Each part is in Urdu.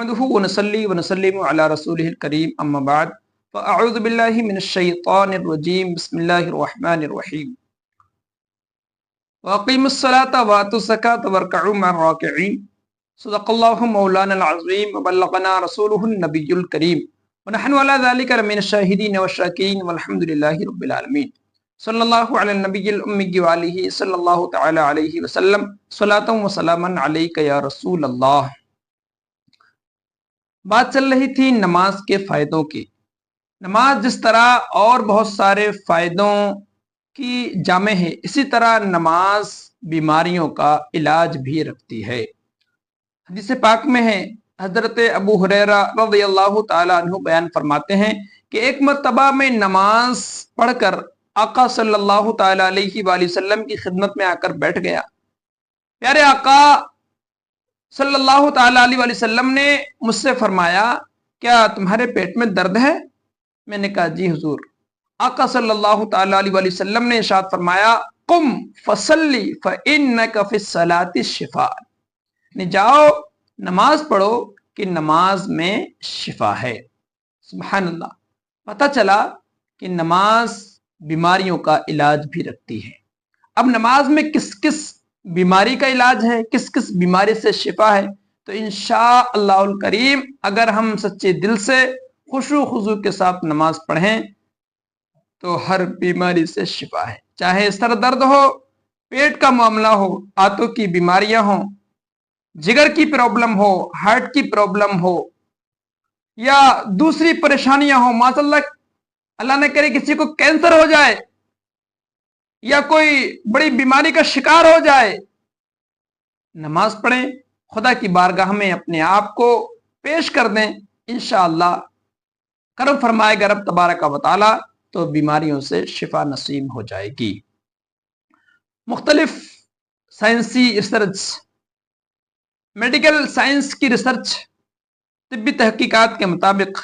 نحمده ونصلي ونسلم على رسوله الكريم اما بعد فاعوذ بالله من الشيطان الرجيم بسم الله الرحمن الرحيم واقيموا الصلاة واتوا الزكاة واركعوا مع الراكعين صدق الله مولانا العظيم وبلغنا رسوله النبي الكريم ونحن على ذلك من الشاهدين والشاكرين والحمد لله رب العالمين صلی اللہ علی النبی الأمی وآلہ صلی اللہ تعالی علیہ وسلم صلاۃ و سلاما علیک یا رسول اللہ۔ بات چل رہی تھی نماز کے فائدوں کی۔ نماز جس طرح اور بہت سارے فائدوں کی جامع ہے، اسی طرح نماز بیماریوں کا علاج بھی رکھتی ہے۔ حدیث پاک میں ہے، حضرت ابو ہریرہ رضی اللہ تعالی عنہ بیان فرماتے ہیں کہ ایک مرتبہ میں نماز پڑھ کر آقا صلی اللہ تعالی علیہ وآلہ وسلم کی خدمت میں آ کر بیٹھ گیا۔ پیارے آقا صلی اللہ تعالی علیہ وآلہ وسلم نے مجھ سے فرمایا، کیا تمہارے پیٹ میں درد ہے؟ میں نے کہا جی حضور۔ آقا صلی اللہ تعالی علیہ وآلہ وسلم نے ارشاد فرمایا، قم فصلی فإنک فی الصلاۃ شفاء، جاؤ نماز پڑھو کہ نماز میں شفا ہے۔ سبحان اللہ۔ پتہ چلا کہ نماز بیماریوں کا علاج بھی رکھتی ہے۔ اب نماز میں کس کس بیماری کا علاج ہے، کس کس بیماری سے شفا ہے، تو انشاءاللہ الکریم اگر ہم سچے دل سے خشوع و خضوع کے ساتھ نماز پڑھیں تو ہر بیماری سے شفا ہے، چاہے سر درد ہو، پیٹ کا معاملہ ہو، آنتوں کی بیماریاں ہوں، جگر کی پرابلم ہو، ہارٹ کی پرابلم ہو، یا دوسری پریشانیاں ہوں، معاذ اللہ نہ کرے کسی کو کینسر ہو جائے یا کوئی بڑی بیماری کا شکار ہو جائے، نماز پڑھیں، خدا کی بارگاہ میں اپنے آپ کو پیش کر دیں، انشاءاللہ کرم فرمائے گا رب تبارک و تعالی تو بیماریوں سے شفا نصیب ہو جائے گی۔ مختلف سائنسی ریسرچ، میڈیکل سائنس کی ریسرچ، طبی تحقیقات کے مطابق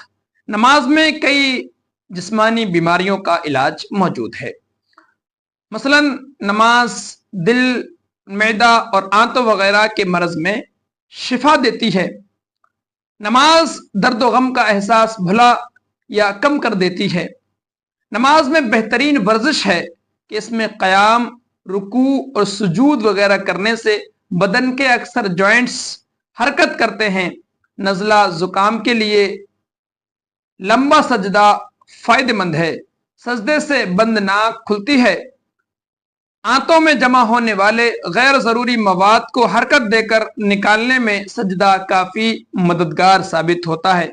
نماز میں کئی جسمانی بیماریوں کا علاج موجود ہے۔ مثلا نماز دل، معدہ اور آنتوں وغیرہ کے مرض میں شفا دیتی ہے۔ نماز درد و غم کا احساس بھلا یا کم کر دیتی ہے۔ نماز میں بہترین ورزش ہے کہ اس میں قیام، رکوع اور سجود وغیرہ کرنے سے بدن کے اکثر جوائنٹس حرکت کرتے ہیں۔ نزلہ زکام کے لیے لمبا سجدہ فائدہ مند ہے، سجدے سے بند ناک کھلتی ہے۔ آنتوں میں جمع ہونے والے غیر ضروری مواد کو حرکت دے کر نکالنے میں سجدہ کافی مددگار ثابت ہوتا ہے۔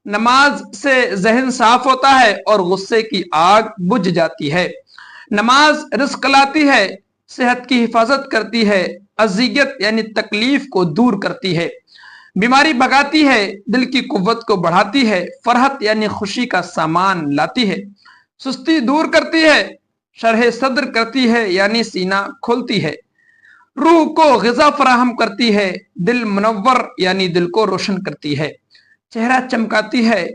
نماز سے ذہن صاف ہوتا ہے اور غصے کی آگ بجھ جاتی ہے۔ نماز رزق لاتی ہے، صحت کی حفاظت کرتی ہے، اذیت یعنی تکلیف کو دور کرتی ہے، بیماری بھگاتی ہے، دل کی قوت کو بڑھاتی ہے، فرحت یعنی خوشی کا سامان لاتی ہے، سستی دور کرتی ہے، شرح صدر کرتی ہے یعنی سینہ کھولتی ہے، روح کو غذا فراہم کرتی ہے، دل منور یعنی دل کو روشن کرتی ہے، چہرہ چمکاتی ہے،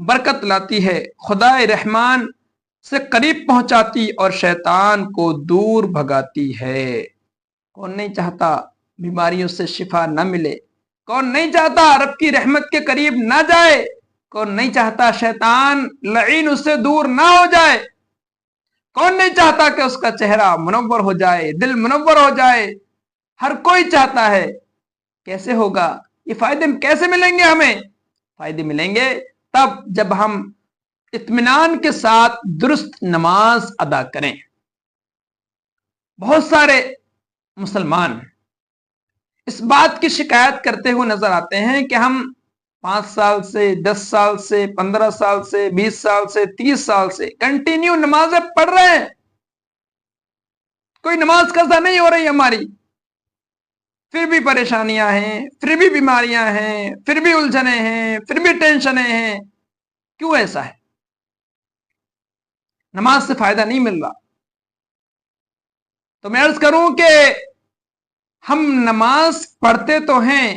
برکت لاتی ہے، خدا رحمان سے قریب پہنچاتی اور شیطان کو دور بھگاتی ہے۔ کون نہیں چاہتا بیماریوں سے شفا نہ ملے؟ کون نہیں چاہتا رب کی رحمت کے قریب نہ جائے؟ کون نہیں چاہتا شیطان لعین اس سے دور نہ ہو جائے؟ کون نہیں چاہتا کہ اس کا چہرہ منور ہو جائے، دل منور ہو جائے؟ ہر کوئی چاہتا ہے۔ کیسے ہوگا یہ فائدے؟ کیسے ملیں گے ہمیں فائدے؟ ملیں گے تب جب ہم اطمینان کے ساتھ درست نماز ادا کریں۔ بہت سارے مسلمان اس بات کی شکایت کرتے ہوئے نظر آتے ہیں کہ ہم 5 سال سے، 10 سال سے، 15 سال سے، 20 سال سے، 30 سال سے کنٹینیو نمازیں پڑھ رہے ہیں، کوئی نماز قضا نہیں ہو رہی ہماری، پھر بھی پریشانیاں ہیں، پھر بھی بیماریاں ہیں، پھر بھی الجھنیں ہیں، پھر بھی ٹینشنیں ہیں۔ کیوں ایسا ہے؟ نماز سے فائدہ نہیں مل رہا۔ تو میں عرض کروں کہ ہم نماز پڑھتے تو ہیں،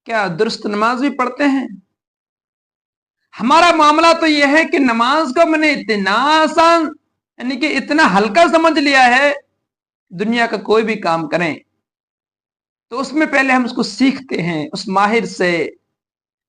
کیا درست نماز بھی پڑھتے ہیں؟ ہمارا معاملہ تو یہ ہے کہ نماز کو میں نے اتنا آسان یعنی کہ اتنا ہلکا سمجھ لیا ہے، دنیا کا کوئی بھی کام کریں تو اس میں پہلے ہم اس کو سیکھتے ہیں اس ماہر سے،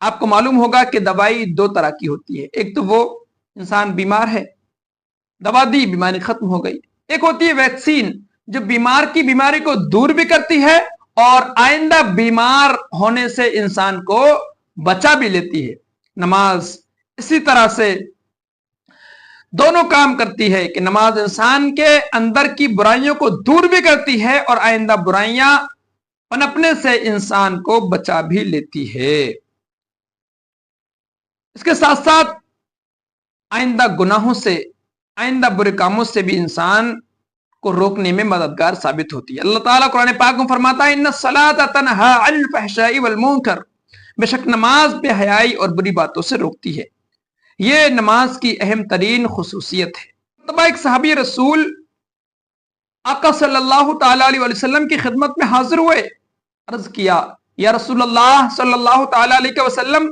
آپ کو معلوم ہوگا کہ دوائی دو طرح کی ہوتی ہے. ایک تو وہ انسان بیمار ہے، دوا دی، بیماری ختم ہو گئی. ایک ہوتی ہے ویکسین، جو بیمار کی بیماری کو دور بھی کرتی ہے اور آئندہ بیمار ہونے سے انسان کو بچا بھی لیتی ہے. نماز اسی طرح سے دونوں کام کرتی ہے کہ نماز انسان کے اندر کی برائیوں کو دور بھی کرتی ہے اور آئندہ برائیاں پنپنے سے انسان کو بچا بھی لیتی ہے. اس کے ساتھ ساتھ آئندہ گناہوں سے، آئندہ برے کاموں سے بھی انسان کو روکنے میں مددگار ثابت ہوتی ہے. اللہ تعالیٰ قرآن پاک میں فرماتا ہے ان الصلاۃ تنہی عن الفحشاء والمنکر، بے شک نماز بے حیائی اور بری باتوں سے روکتی ہے. یہ نماز کی اہم ترین خصوصیت ہے. تب ایک صحابی رسول آقا صلی اللہ تعالی علیہ وسلم کی خدمت میں حاضر ہوئے. عرض کیا یا رسول اللہ صلی اللہ تعالی علیہ وسلم،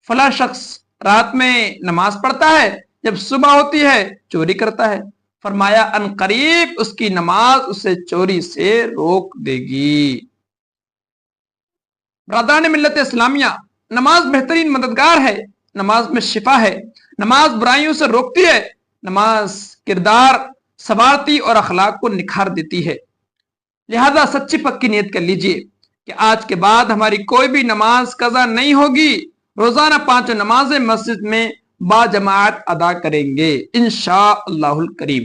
فلاں شخص رات میں نماز پڑھتا ہے، جب صبح ہوتی ہے چوری کرتا ہے. فرمایا ان قریب اس کی نماز اسے چوری سے روک دے گی. برادران ملت اسلامیہ، نماز بہترین مددگار ہے، نماز میں شفا ہے، نماز برائیوں سے روکتی ہے، نماز کردار سنوارتی اور اخلاق کو نکھار دیتی ہے. لہذا سچی پکی نیت کر لیجئے کہ آج کے بعد ہماری کوئی بھی نماز قضا نہیں ہوگی، روزانہ 5 نمازیں مسجد میں با جماعت ادا کریں گے انشاءاللہ الکریم.